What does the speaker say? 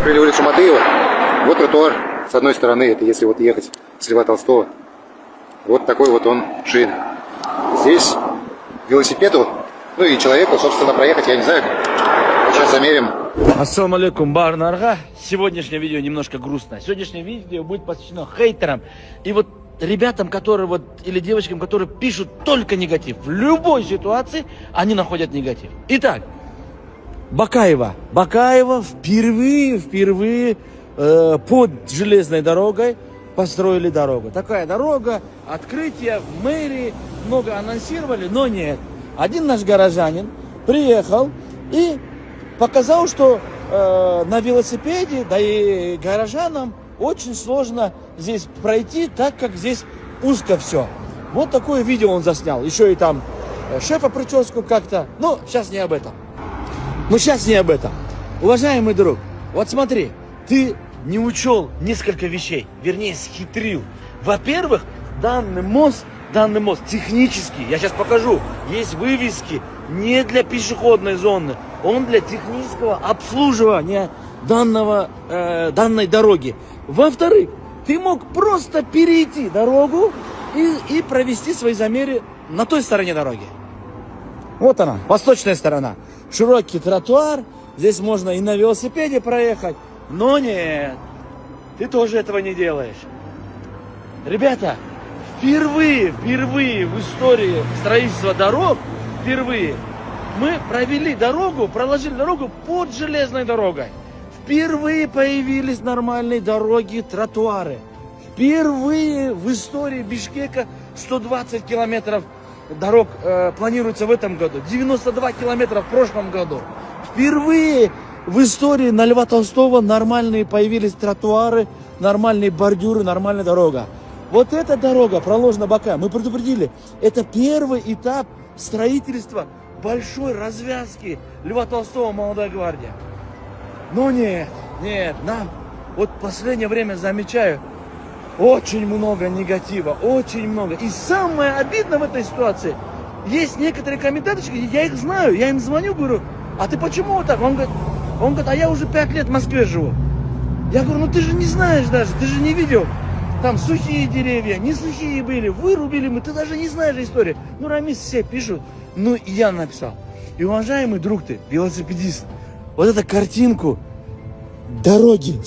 Открыли улицу Мадыева. Вот тротуар с одной стороны, это если вот ехать с Льва Толстого. Вот такой вот он ширин. Здесь велосипеду, ну и человеку, собственно, проехать, я не знаю, сейчас замерим. Ассаламу алейкум, Барнарга. Сегодняшнее видео немножко грустное. Сегодняшнее видео будет посвящено хейтерам и вот ребятам, которые вот, или девочкам, которые пишут только негатив. В любой ситуации они находят негатив. Итак, Бакаева впервые под железной дорогой построили дорогу. Такая дорога, открытие в мэрии, много анонсировали, но нет. Один наш горожанин приехал и показал, что на велосипеде, да и горожанам очень сложно здесь пройти, так как здесь узко все. Вот такое видео он заснял. Еще и там шефа прическу как-то. Но сейчас не об этом. Уважаемый друг, вот смотри, ты не учел несколько вещей, вернее схитрил. Во-первых, данный мост технический, я сейчас покажу, есть вывески не для пешеходной зоны, он для технического обслуживания данной дороги. Во-вторых, ты мог просто перейти дорогу и провести свои замеры на той стороне дороги. Вот она, восточная сторона. Широкий тротуар, здесь можно и на велосипеде проехать. Но нет, ты тоже этого не делаешь. Ребята, впервые в истории строительства дорог, мы проложили дорогу под железной дорогой. Впервые появились нормальные дороги, тротуары. Впервые в истории Бишкека 120 километров дорог планируется в этом году. 92 километра в прошлом году. Впервые в истории на Льва Толстого нормальные появились тротуары, нормальные бордюры, нормальная дорога. Вот эта дорога проложена боками. Мы предупредили, это первый этап строительства большой развязки Льва Толстого «Молодая гвардия». Но нет, вот в последнее время замечаю очень много негатива, очень много. И самое обидное в этой ситуации, есть некоторые комментаторы, я их знаю, я им звоню, говорю, а ты почему вот так? Он говорит, а я уже 5 лет в Москве живу. Я говорю, ну ты же не знаешь даже, ты же не видел. Там сухие деревья, не сухие были, вырубили мы, ты даже не знаешь историю. Ну, Рамис все пишут, ну и я написал. И, уважаемый друг ты, велосипедист, вот эту картинку дороги